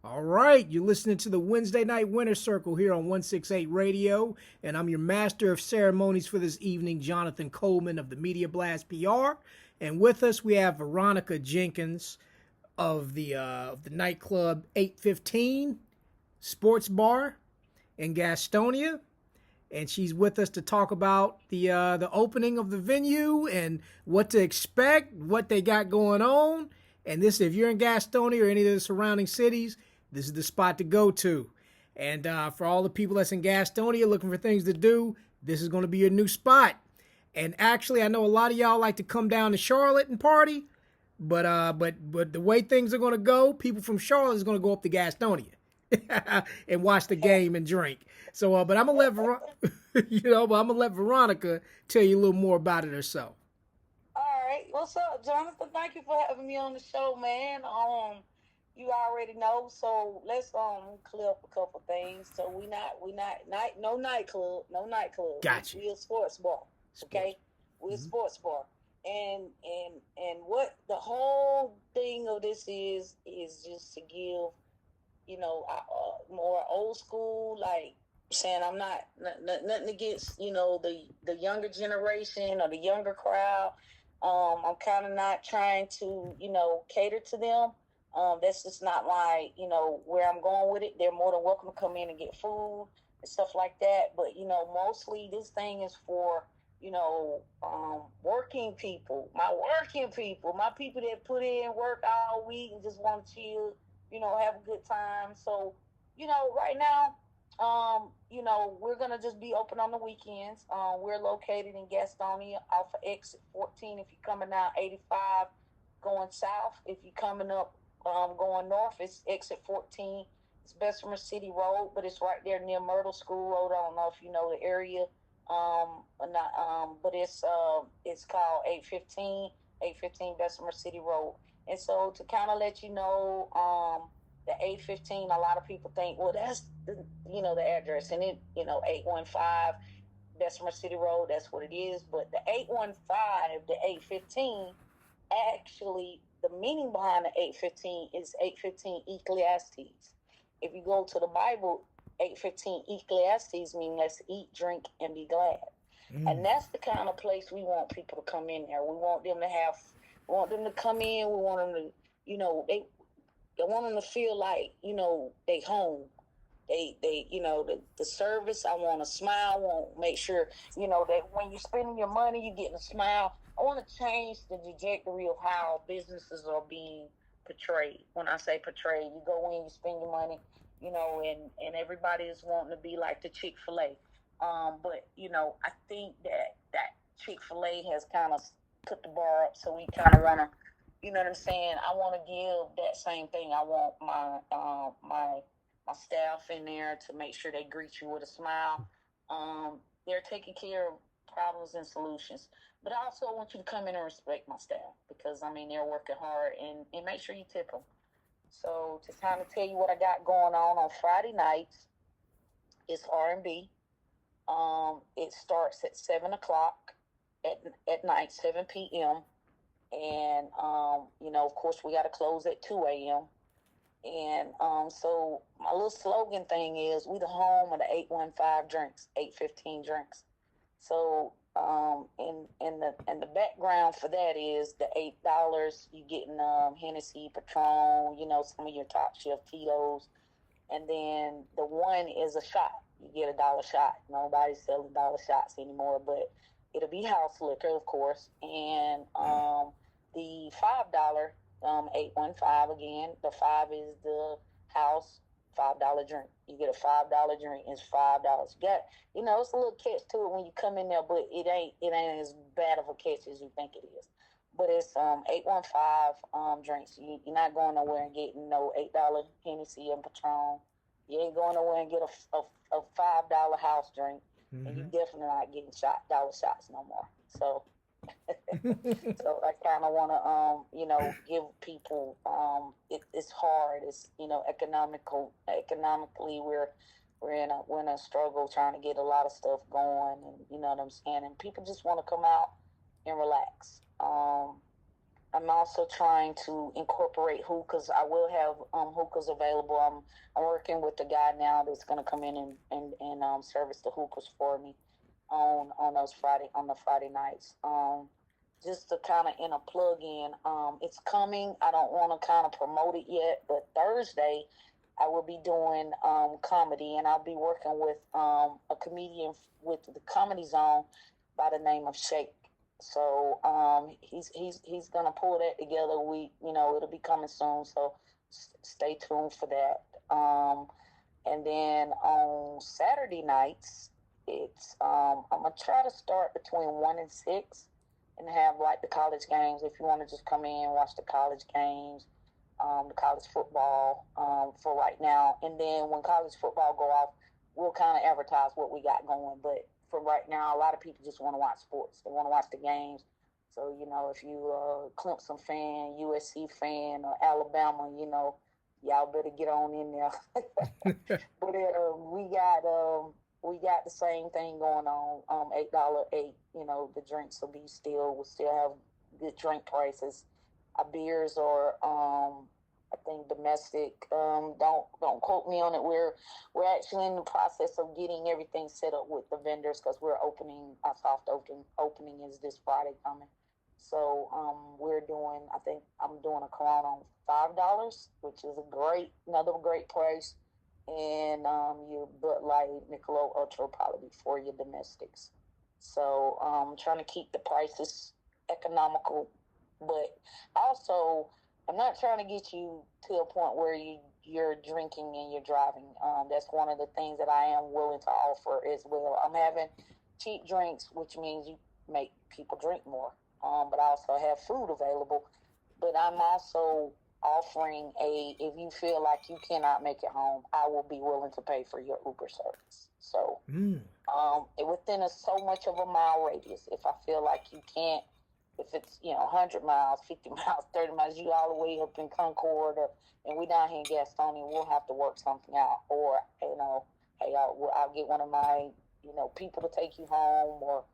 All right, you're listening to the Wednesday Night Winter Circle here on 168 Radio, and I'm your master of ceremonies for this evening, Jonathan Coleman of the Media Blast PR. And with us, we have Veronica Jenkins of the nightclub 815 Sports Bar in Gastonia, and she's with us to talk about the opening of the venue and what to expect, what they got going on. And this, if you're in Gastonia or any of the surrounding cities, this is the spot to go to. And for all the people that's in Gastonia looking for things to do, this is going to be your new spot. And actually, I know a lot of y'all like to come down to Charlotte and party, but the way things are going to go, people from Charlotte is going to go up to Gastonia and watch the game and drink. So, but I'm gonna let but I'm gonna let Veronica tell you a little more about it herself. All right, what's up, Jonathan? Thank you for having me on the show, man. You already know, so let's clear up a couple things. So we not night no nightclub. Gotcha. We a sports bar, Sports. okay? We a Mm-hmm. sports bar, and what the whole thing of this is just to give more old school, like saying I'm not nothing against the younger generation or the younger crowd. I'm kind of not trying to cater to them. That's just not my where I'm going with it. They're more than welcome to come in and get food and stuff like that. But mostly this thing is for working people, my people that put in work all week and just want to chill, have a good time. So, right now, we're gonna just be open on the weekends. We're located in Gastonia off of exit 14. If you're coming down 85 going south, if you're coming up going north, it's exit 14. It's Bessemer City Road, but it's right there near Myrtle School Road. I don't know if you know the area, or not, but it's called 815 Bessemer City Road. And so to kind of let you know, the 815, a lot of people think, well, that's the address, and it 815 Bessemer City Road, that's what it is. But the 815, the 815, actually, the meaning behind the 815 is 815 Ecclesiastes. If you go to the Bible, 815 Ecclesiastes means let's eat, drink, and be glad. And that's the kind of place we want people to come in there. We want them to come in. We want them to, they want them to feel like, they home. The service, I want to smile. I want to make sure, that when you're spending your money, you're getting a smile. I want to change the trajectory of how businesses are being portrayed. When I say portrayed, you go in, you spend your money, and everybody is wanting to be like the Chick-fil-A. But I think that Chick-fil-A has kind of put the bar up, so we kind of want to, you know what I'm saying? I want to give that same thing. I want my staff in there to make sure they greet you with a smile. They're taking care of problems and solutions. But I also want you to come in and respect my staff because they're working hard, and make sure you tip them. So to kind of tell you what I got going on Friday nights, it's R&B. It starts at 7 o'clock at night, 7 p.m. And of course, we got to close at 2 a.m. And so my little slogan thing is, we the home of the 815 drinks, 815 drinks. So and the background for that is the $8 you getting Hennessy, Patron, some of your top shelf Tito's, and then the one is a shot. You get $1 shot. Nobody's selling dollar shots anymore, but it'll be house liquor, of course, and the $5 815 again. The five is the house $5 drink. You get a $5 drink. It's $5. You got it's a little catch to it when you come in there, but it ain't as bad of a catch as you think it is. But it's 815 drinks. You're not going nowhere and getting no $8 Hennessy and Patron. You ain't going nowhere and get a $5 house drink, and you definitely not getting dollar shots no more. So so I kind of want to, give people. It's hard. It's economically we're in a struggle trying to get a lot of stuff going, and you know what I'm saying. And people just want to come out and relax. I'm also trying to incorporate hookahs. I will have hookahs available. I'm working with a guy now that's going to come in and service the hookahs for me on the Friday nights. Just to kind of in a plug in. It's coming. I don't want to kind of promote it yet, but Thursday I will be doing comedy, and I'll be working with a comedian with the Comedy Zone by the name of Shake. So he's gonna pull that together. It'll be coming soon. So stay tuned for that. And then on Saturday nights, it's I'm gonna try to start between 1 and 6, and have like the college games. If you want to just come in, watch the college games, the college football for right now. And then when college football go off, we'll kind of advertise what we got going. But for right now, a lot of people just want to watch sports. They want to watch the games. So, if you Clemson fan, USC fan, or Alabama, y'all better get on in there. But we got the same thing going on. $8. The drinks we'll still have good drink prices. Our beers are I think domestic. Don't quote me on it. We're actually in the process of getting everything set up with the vendors, because we're opening our soft opening is this Friday coming. So I think I'm doing a Corona on $5, which is another great price. And your Bud Light, Michelob Ultra will probably be for your domestics. So I'm trying to keep the prices economical, but also I'm not trying to get you to a point where you're drinking and you're driving. That's one of the things that I am willing to offer as well. I'm having cheap drinks, which means you make people drink more. But I also have food available. But I'm also offering if you feel like you cannot make it home, I will be willing to pay for your Uber service. So within so much of a mile radius, if I feel like you can't, if it's 100 miles, 50 miles, 30 miles, you all the way up in Concord, and we down here in Gastonia, we'll have to work something out. Or hey, I'll get one of my people to take you home, or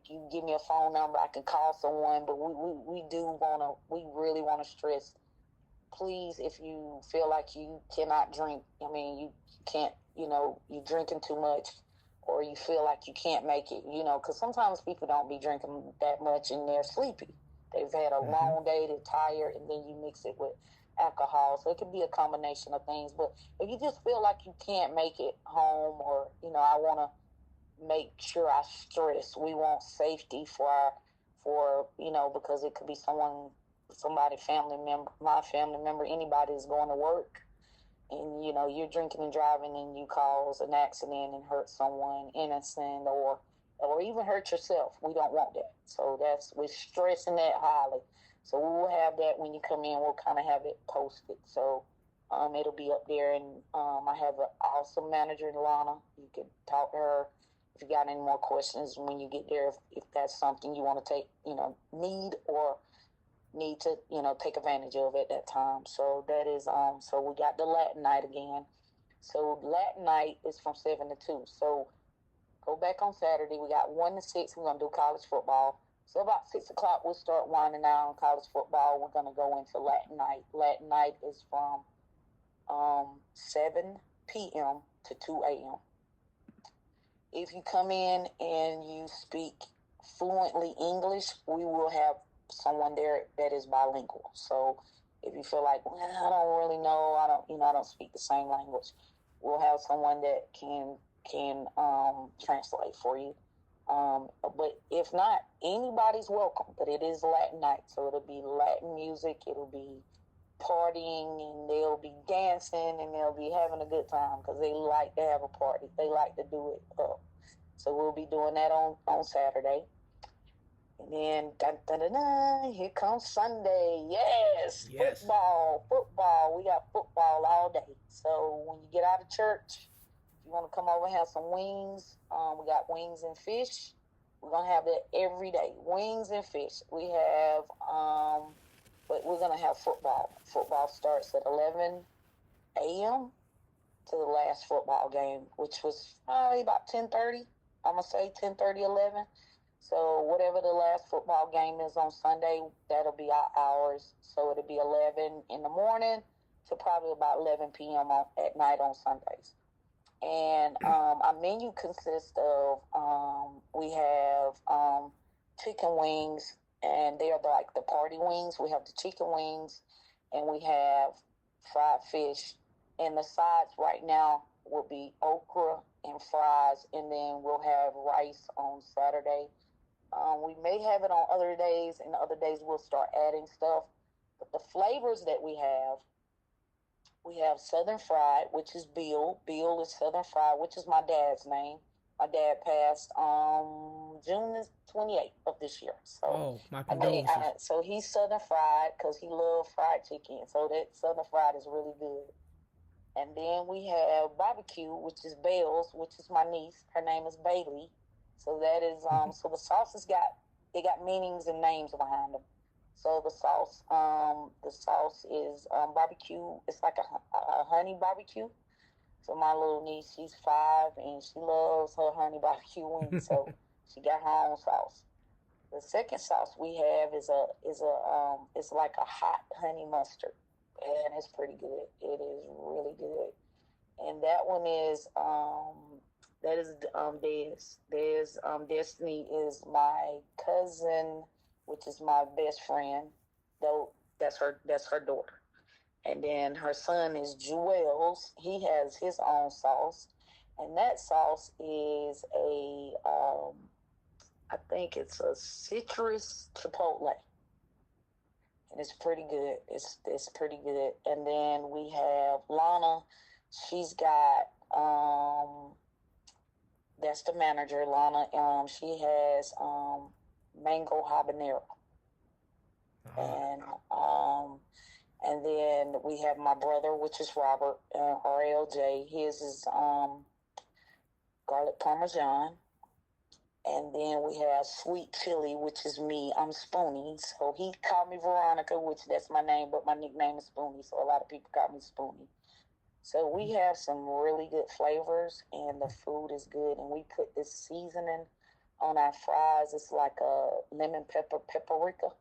you give me a phone number, I can call someone. But we really want to stress, please, if you feel like you cannot drink, you can't, you're drinking too much, or you feel like you can't make it, because sometimes people don't be drinking that much and they're sleepy. They've had a long day, they're tired, and then you mix it with alcohol. So it could be a combination of things. But if you just feel like you can't make it home, or, I want to make sure I stress, we want safety for because it could be somebody, family member, my family member, anybody is going to work, and you're drinking and driving, and you cause an accident and hurt someone innocent, or even hurt yourself. We don't want that. So we're stressing that highly. So we will have that when you come in. We'll kind of have it posted. So it'll be up there, and I have an awesome manager, Lana. You can talk to her if you got any more questions when you get there, if that's something you want to take, need to, take advantage of at that time. So that is, so we got the Latin night again. So Latin night is from 7 to 2. So go back on Saturday. We got 1 to 6. We're going to do college football. So about 6 o'clock, we'll start winding down college football. We're going to go into Latin night. Latin night is from 7 p.m. to 2 a.m. If you come in and you speak fluently English, we will have someone there that is bilingual. So if you feel like, well, I don't really know, I don't speak the same language, we'll have someone that can translate for you. But if not, anybody's welcome. But it is Latin night, so it'll be Latin music, it'll be partying, and they'll be dancing, and they'll be having a good time, because they like to have a party. They like to do it up. So we'll be doing that on Saturday. And then, dun, dun, dun, dun, here comes Sunday. Yes. Football. We got football all day. So when you get out of church, if you want to come over and have some wings, we got wings and fish. We're going to have that every day. Wings and fish. We have, but we're going to have football. Football starts at 11 a.m. to the last football game, which was probably about 10:30. I'm going to say 10:30, 11. So whatever the last football game is on Sunday, that'll be our hours. So it'll be 11 in the morning to probably about 11 p.m. At night on Sundays. And our menu consists of we have chicken wings, and they are like the party wings. We have the chicken wings, and we have fried fish. And the sides right now will be okra and fries, and then we'll have rice on Saturday. We may have it on other days, and other days we'll start adding stuff. But the flavors that we have Southern Fried, which is Bill. Bill is Southern Fried, which is my dad's name. My dad passed June 28th of this year. So my condolences. So he's Southern Fried because he loved fried chicken. So that Southern Fried is really good. And then we have barbecue, which is Belle's, which is my niece. Her name is Bailey. So that is so the sauce got meanings and names behind them. So the sauce is barbecue. It's like a honey barbecue. So my little niece, she's 5, and she loves her honey barbecue wings. So she got her own sauce. The second sauce we have is it's like a hot honey mustard, and it's pretty good. It is really good. And that one is Destiny is my cousin, which is my best friend. Though that's her daughter. And then her son is Jewel's. He has his own sauce, and that sauce is I think it's a citrus chipotle, and it's pretty good. It's pretty good. And then we have Lana. She's got that's the manager, Lana. She has mango habanero, and then we have my brother, which is Robert, RLJ. His is garlic parmesan. And then we have sweet chili, which is me. I'm Spooney. So he called me Veronica, which that's my name, but my nickname is Spooney. So a lot of people call me Spooney. So we have some really good flavors, and the food is good. And we put this seasoning on our fries. It's like a lemon pepper paprika.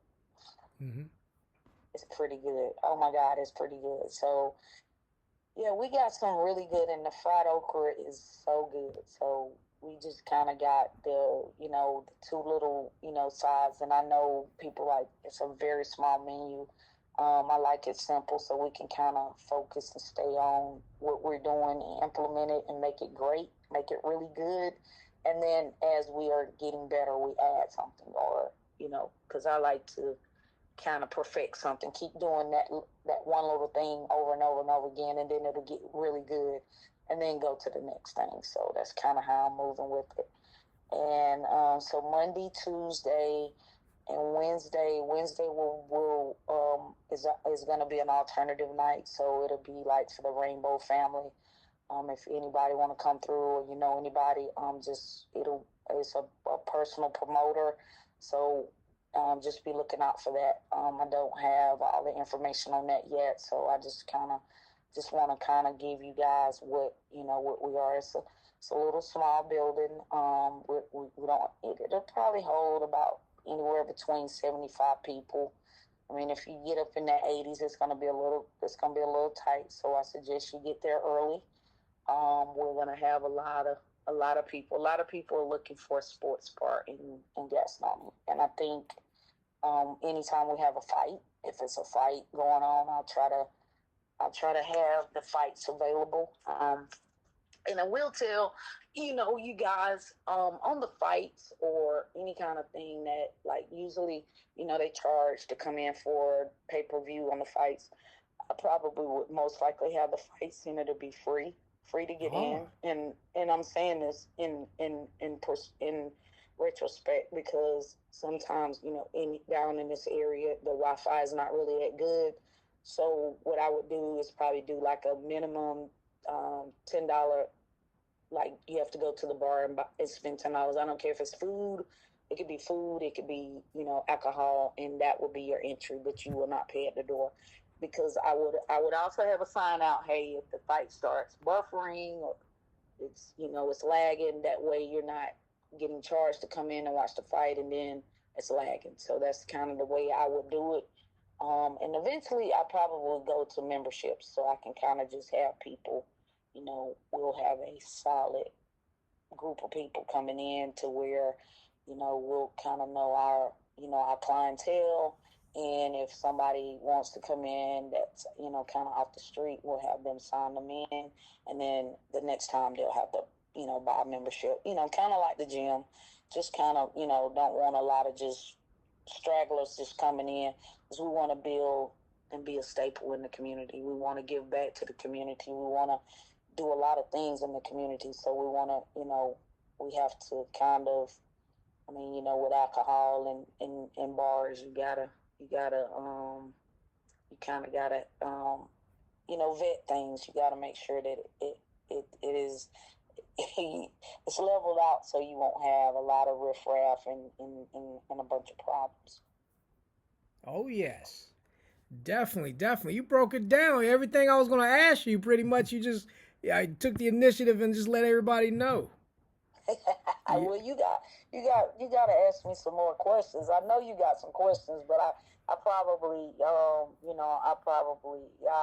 Mm-hmm. It's pretty good. Oh my God, it's pretty good. So yeah, we got some really good, and the fried okra is so good. So we just kind of got the two little, sides. And I know people like it's a very small menu. I like it simple so we can kind of focus and stay on what we're doing and implement it and make it great, make it really good. And then as we are getting better, we add something, or, because I like to kind of perfect something, keep doing that one little thing over and over and over again, and then it'll get really good, and then go to the next thing. So that's kind of how I'm moving with it. And so Monday, Tuesday, and Wednesday is going to be an alternative night. So it'll be like for the Rainbow family. If anybody want to come through, or anybody, it's a personal promoter. So just be looking out for that. I don't have all the information on that yet, so I just want to give you guys what we are. It's a little small building. We don't. It'll probably hold about anywhere between 75 people. I mean, if you get up in the 80s, it's gonna be a little tight. So I suggest you get there early. We're gonna have a lot of people. A lot of people are looking for a sports bar in Gastonia, and I think anytime we have a fight, if it's a fight going on, I'll try to have the fights available. And I will tell, you guys, on the fights or any kind of thing that, like, usually, they charge to come in for pay-per-view on the fights. I probably would most likely have the fight center to be free to get in. And I'm saying this in retrospect, because sometimes, down in this area, the Wi-Fi is not really that good. So what I would do is probably do like a minimum $10, like you have to go to the bar and spend $10. I don't care if it's food. It could be food. It could be, alcohol, and that would be your entry, but you will not pay at the door. Because I would also have a sign out, hey, if the fight starts buffering or it's lagging, that way you're not getting charged to come in and watch the fight, and then it's lagging. So that's kind of the way I would do it. And eventually I probably will go to memberships so I can kind of just have people, we'll have a solid group of people coming in to where, we'll kind of know our clientele. And if somebody wants to come in that's, kind of off the street, we'll have them sign them in. And then the next time they'll have to, buy a membership, kind of like the gym. Just kind of, don't want a lot of just stragglers just coming in, because we want to build and be a staple in the community. We want to give back to the community. We want to do a lot of things in the community. So we want to, we have to kind of, with alcohol and bars, you kind of gotta, vet things. You gotta make sure that it is, it's leveled out so you won't have a lot of riffraff and a bunch of problems. Oh, yes. Definitely, definitely. You broke it down. Everything I was going to ask you, pretty much, you just took the initiative and just let everybody know. Well, you got to ask me some more questions. I know you got some questions, but I probably, I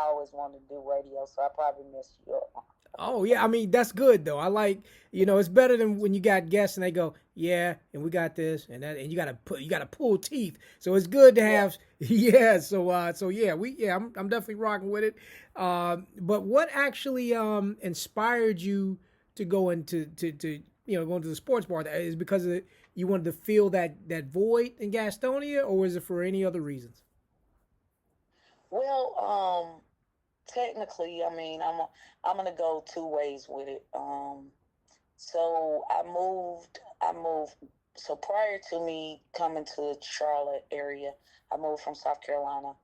always wanted to do radio, so I probably messed you up. Oh yeah, I mean that's good though. I like, it's better than when you got guests and they go, yeah, and we got this and that, and you gotta pull teeth. So it's good to have, yeah. So yeah, I'm definitely rocking with it. But what actually inspired you to go into going to the sports bar? Is because you wanted to fill that void in Gastonia, or is it for any other reasons? Well, technically, I'm gonna go two ways with it. So I moved. So prior to me coming to Charlotte area, I moved from South Carolina,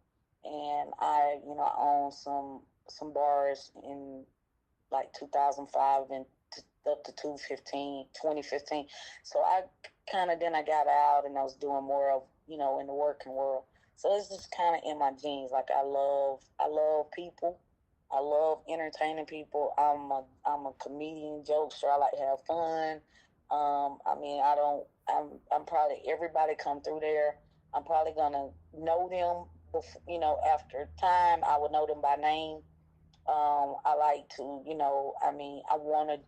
and I owned some bars in like 2005 and up to 2015. So I then I got out and I was doing more of in the working world. So it's just kind of in my genes. Like I love people. I love entertaining people. I'm a comedian, jokester. I like to have fun. I'm probably, everybody come through there, I'm probably gonna know them. After time, I would know them by name. I like to, I want to,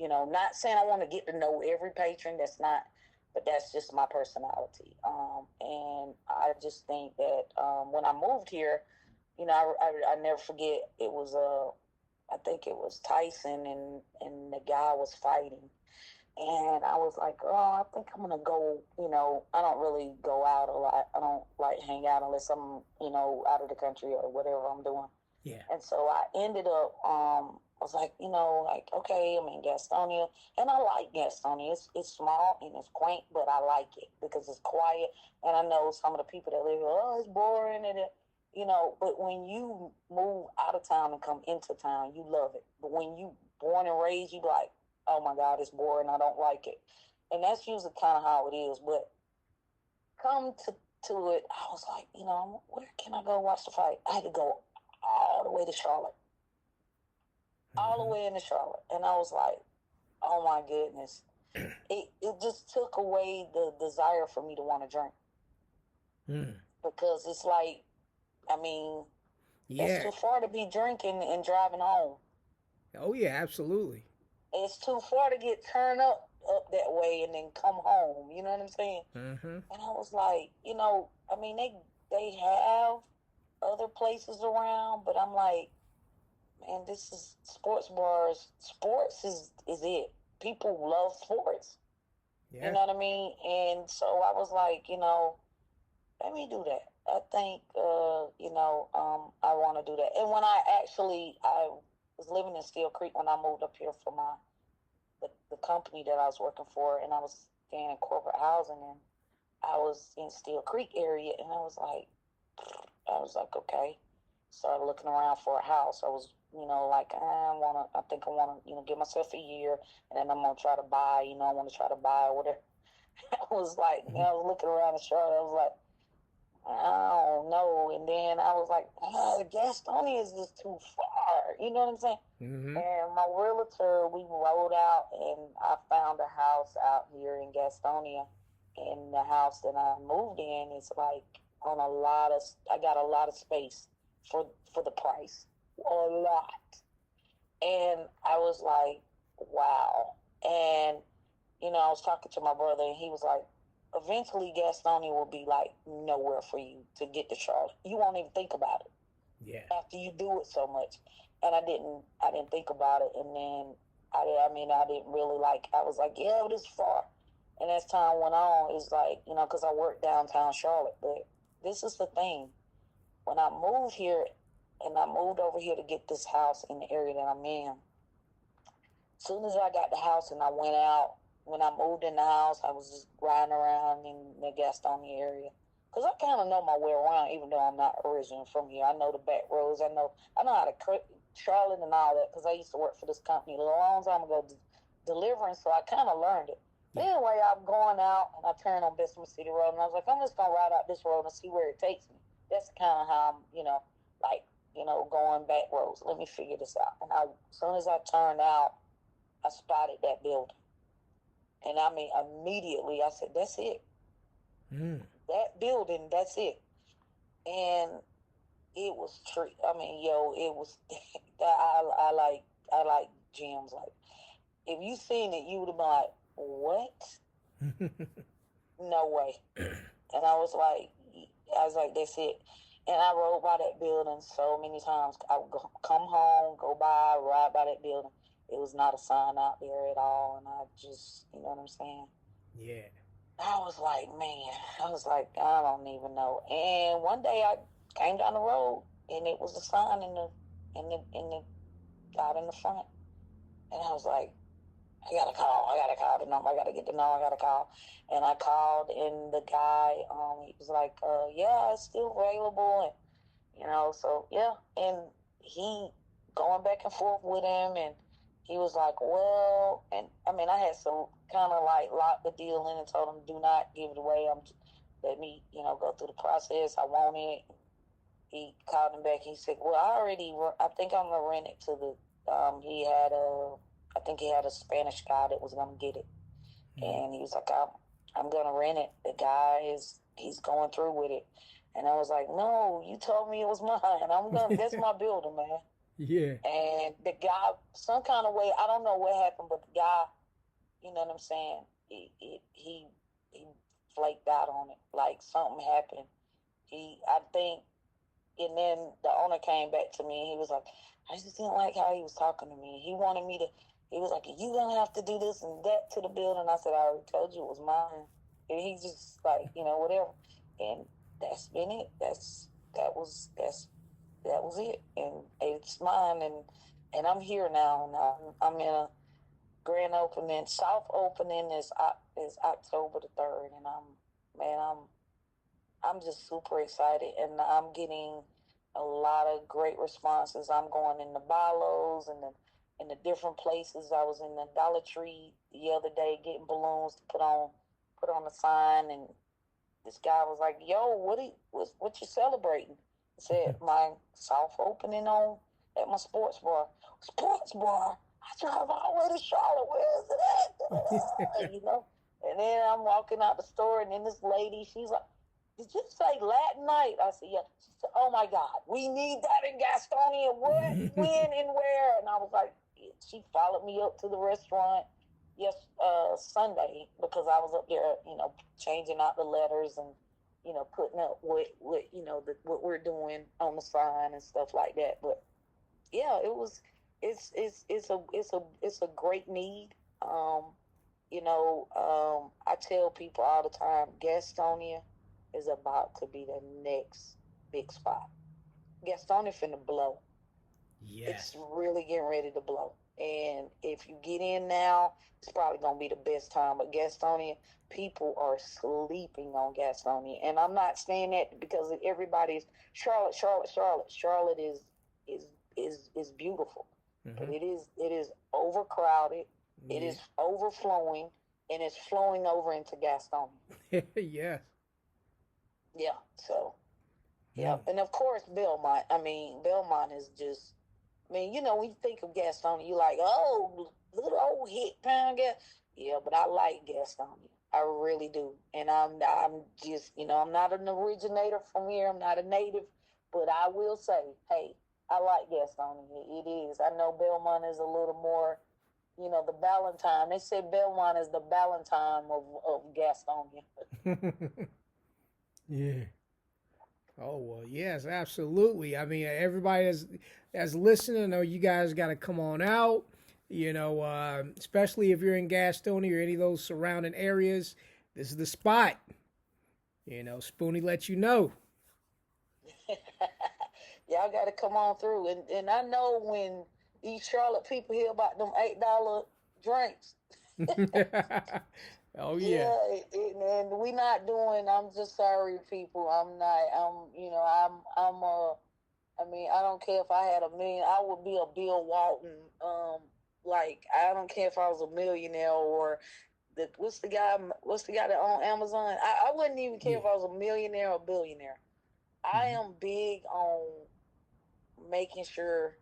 not saying I want to get to know every patron. That's not, but that's just my personality. And I just think that when I moved here, I never forget. It was I think it was Tyson and the guy was fighting, and I was like, oh, I think I'm gonna go. I don't really go out a lot. I don't like hang out unless I'm out of the country or whatever I'm doing. Yeah. And so I ended up. I was like, okay, I'm in Gastonia, and I like Gastonia. It's small and it's quaint, but I like it because it's quiet. And I know some of the people that live here, oh, it's boring, and but when you move out of town and come into town, you love it. But when you born and raised, you like, oh my God, it's boring. I don't like it. And that's usually kind of how it is. But come to it, I was like, where can I go watch the fight? I had to go all the way to Charlotte. All the way into Charlotte. And I was like, oh my goodness. It just took away the desire for me to want to drink. Because it's like, it's too far to be drinking and driving home. Oh yeah, absolutely. It's too far to get turned up that way and then come home. You know what I'm saying? Mm-hmm. And I was like, they have other places around, but I'm like, man, this is sports bars. Sports is it. People love sports. Yeah. You know what I mean? And so I was like, let me do that. I think, I want to do that. And when I was living in Steel Creek when I moved up here for the company that I was working for, and I was staying in corporate housing, and I was in Steel Creek area, and I was like, okay. Started looking around for a house. I was, I think I want to, give myself a year, and then I'm going to try to buy, I want to try to buy or whatever. I was like, I was looking around the Charlotte, I was like, I don't know. And then I was like, Gastonia is just too far. You know what I'm saying? Mm-hmm. And my realtor, we rode out, and I found a house out here in Gastonia. And the house that I moved in is like on a lot of. I got a lot of space for the price, a lot. And I was like, wow. And I was talking to my brother, and he was like, eventually Gastonia will be like nowhere for you to get to Charlotte. You won't even think about it. Yeah. After you do it so much. And I didn't think about it. And then I didn't really I was like, yeah, but it's far. And as time went on, it's like, because I worked downtown Charlotte. But this is the thing. When I moved here, and I moved over here to get this house in the area that I'm in, as soon as I got the house and I went out, when I moved in the house, I was just riding around in the Gastonia area. Because I kind of know my way around, even though I'm not originally from here. I know the back roads. I know how to Charlotte and all that, because I used to work for this company a long time ago delivering, so I kind of learned it. Yeah. Anyway, I'm going out, and I turned on Bessemer City Road, and I was like, I'm just going to ride out this road and see where it takes me. That's kind of how I'm, going back roads. Let me figure this out. And as soon as I turned out, I spotted that building. And I mean, immediately I said, that's it. That building, that's it. And it was true. I mean, it was, I like gyms. Like, if you seen it, you would have been like, what? No way. And I was like, that's it. And I rode by that building so many times. I would come home, go by, ride by that building. It was not a sign out there at all. And I just, you know what I'm saying? Yeah. I was like, I don't even know. And one day I came down the road, and it was a sign out in the front. And I was like, I gotta call the number, I gotta get the number, I gotta call. And I called, and the guy, he was like, yeah, it's still available. And, so yeah. And he going back and forth with him, and he was like, well, and I mean, I had some kind of lock the deal in and told him, do not give it away. Let me, go through the process. I want it. He called him back. He said, well, I think I'm going to rent it to the, I think he had a Spanish guy that was going to get it. And he was like, I'm going to rent it. The guy he's going through with it. And I was like, no, you told me it was mine. That's my building, man. Yeah. And the guy, some kind of way, I don't know what happened, but the guy, you know what I'm saying, he flaked out on it. Like, something happened. I think, and then the owner came back to me, and he was like, I just didn't like how he was talking to me. He wanted me to, he was like, you gonna have to do this and that to the building. I said, I already told you it was mine. And he just like, whatever. And that's been it. That was it. And it's mine. And I'm here now. And I'm in a grand opening. Soft opening is October the 3rd. And I'm just super excited. And I'm getting a lot of great responses. I'm going in the Bilos and in the different places. I was in the Dollar Tree the other day getting balloons to put on the sign, and this guy was like, yo, what you celebrating? I said, my soft opening at my sports bar. Sports bar? I drive all the way to Charlotte. Where is it at? And then I'm walking out the store, and then this lady, she's like, did you say Latin night? I said, yeah. She said, oh my God, we need that in Gastonia. What, when, and where? And I was like, she followed me up to the restaurant Sunday, because I was up there, changing out the letters and, putting up what we're doing on the sign and stuff like that. But yeah, it's a great need. I tell people all the time, Gastonia is about to be the next big spot. Gastonia finna blow. Yes. It's really getting ready to blow. And if you get in now, it's probably going to be the best time. But Gastonia, people are sleeping on Gastonia. And I'm not saying that because everybody's Charlotte. Charlotte is beautiful. Mm-hmm. But it is overcrowded. Yeah. It is overflowing, and it's flowing over into Gastonia. Yes. Yeah. So, yeah. And of course, Belmont. I mean, Belmont is just, mean, when you think of Gastonia, you're like, oh, little old hit pound gas. Yeah, but I like Gastonia. I really do. And I'm just, I'm not an originator from here. I'm not a native, but I will say, hey, I like Gastonia. It is. I know Belmont is a little more, the Valentine. They say Belmont is the Valentine of Gastonia. Yeah. Oh well, yes, absolutely. I mean, everybody that's listening, know you guys got to come on out. Especially if you're in Gastonia or any of those surrounding areas, this is the spot. Spooney let you know. Y'all got to come on through, and I know when these Charlotte people hear about them $8 drinks. Oh yeah. Yeah, and we not doing. I'm just sorry, people. I'm not. I mean, I don't care if I had a million. I would be a Bill Walton. Like I don't care if I was a millionaire or what's the guy that on Amazon? I wouldn't even care if I was a millionaire or billionaire. I am big on making sure.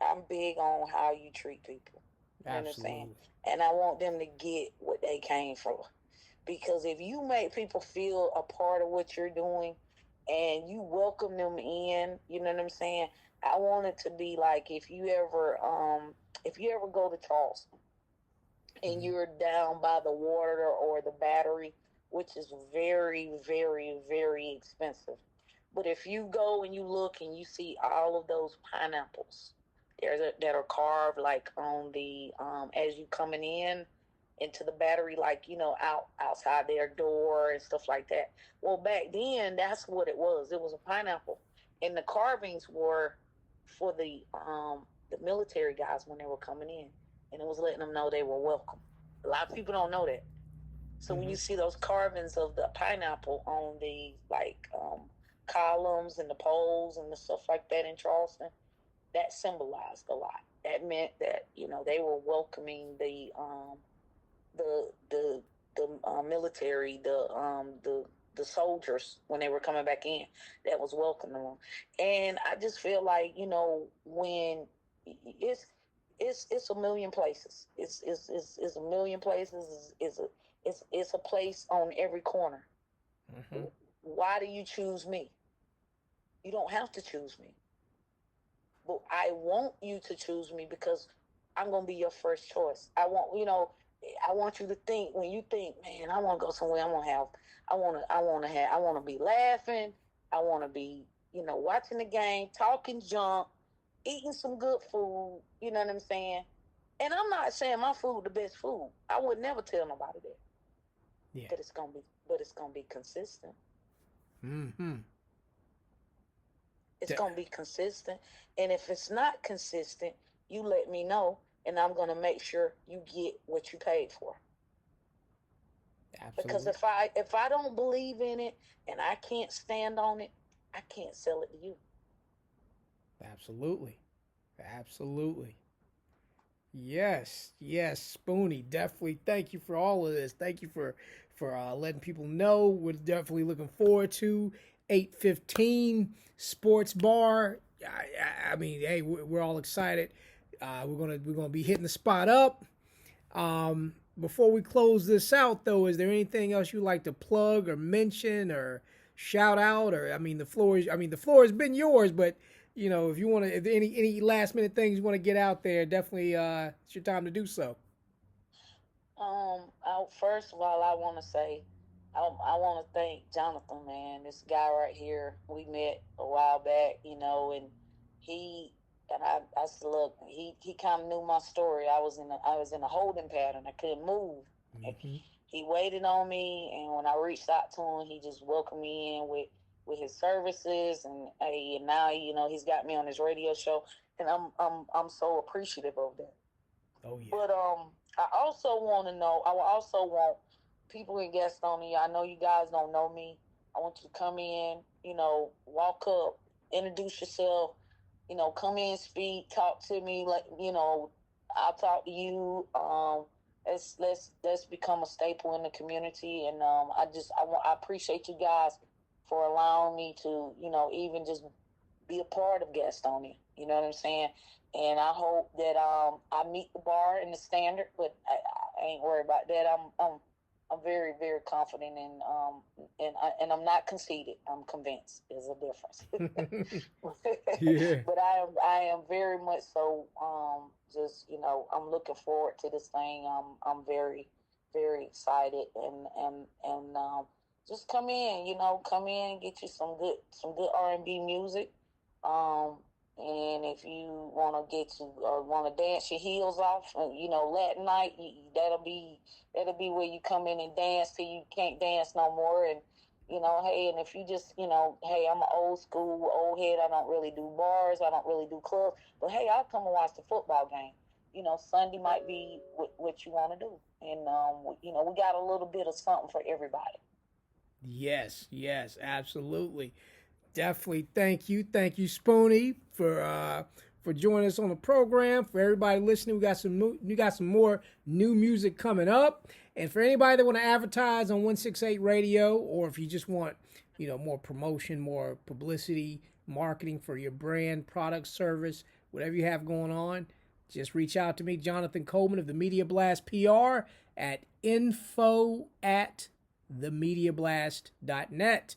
I'm big on how you treat people. You understand? And I want them to get what they came for. Because if you make people feel a part of what you're doing and you welcome them in, you know what I'm saying? I want it to be like if you ever go to Charleston and you're down by the water or the battery, which is very, very, very expensive. But if you go and you look and you see all of those pineapples that are carved like on the as you coming in into the battery, like outside their door and stuff like that. Well, back then that's what it was. It was a pineapple, and the carvings were for the military guys when they were coming in, and it was letting them know they were welcome. A lot of people don't know that. So when you see those carvings of the pineapple on the columns and the poles and the stuff like that in Charleston, that symbolized a lot. That meant that they were welcoming the military, the soldiers when they were coming back in. That was welcoming them. And I just feel like when it's a million places. It's a million places. It's a place on every corner. Mm-hmm. Why do you choose me? You don't have to choose me. But I want you to choose me because I'm gonna be your first choice. I want you to think, when you think, man, I want to go somewhere. I want to be laughing. I want to be, watching the game, talking junk, eating some good food. You know what I'm saying? And I'm not saying my food the best food. I would never tell nobody that. Yeah. But it's gonna be consistent. Mm-hmm. It's gonna be consistent, and if it's not consistent, you let me know, and I'm gonna make sure you get what you paid for. Absolutely. Because if I don't believe in it and I can't stand on it, I can't sell it to you. Absolutely. Yes, Spooney. Definitely. Thank you for all of this. Thank you for letting people know. We're definitely looking forward to 8:15 Sports Bar. I mean, hey, we're all excited. We're gonna be hitting the spot up. Before we close this out, though, is there anything else you'd like to plug or mention or shout out? Or the floor has been yours, but if you want to, if any last minute things you want to get out there, definitely it's your time to do so. First of all, I want to say, I want to thank Jonathan, man. This guy right here, we met a while back, and I said, look, he kind of knew my story. I was in a holding pattern. I couldn't move. Mm-hmm. He waited on me, and when I reached out to him, he just welcomed me in with his services, and now he's got me on his radio show, and I'm so appreciative of that. Oh yeah. But I also want to know. I also want people in Gastonia. I know you guys don't know me. I want you to come in. Walk up, introduce yourself. Come in, speak, talk to me. Like I'll talk to you. Let's become a staple in the community, and I appreciate you guys for allowing me to even just be a part of Gastonia. You know what I'm saying? and I hope that I meet the bar and the standard. But I ain't worried about that. I'm very, very confident, and I'm not conceited. I'm convinced. There's a difference. Yeah. But I am very much so. Just I'm looking forward to this thing. I'm very, very excited, and just come in, get you some good R&B music. Um, and if you want to dance your heels off, Latin night, that'll be where you come in and dance till you can't dance no more. And hey, and if you just, hey, I'm an old school old head. I don't really do bars. I don't really do clubs. But hey, I'll come and watch the football game. Sunday might be what you want to do, and we got a little bit of something for everybody. Yes, absolutely. Definitely. Thank you, Spooney, for joining us on the program. For everybody listening, we got some more new music coming up. And for anybody that want to advertise on 168 Radio, or if you just want, more promotion, more publicity, marketing for your brand, product, service, whatever you have going on, just reach out to me, Jonathan Coleman of the Media Blast PR at info@themediablast.net.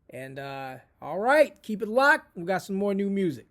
And all right, keep it locked. We got some more new music.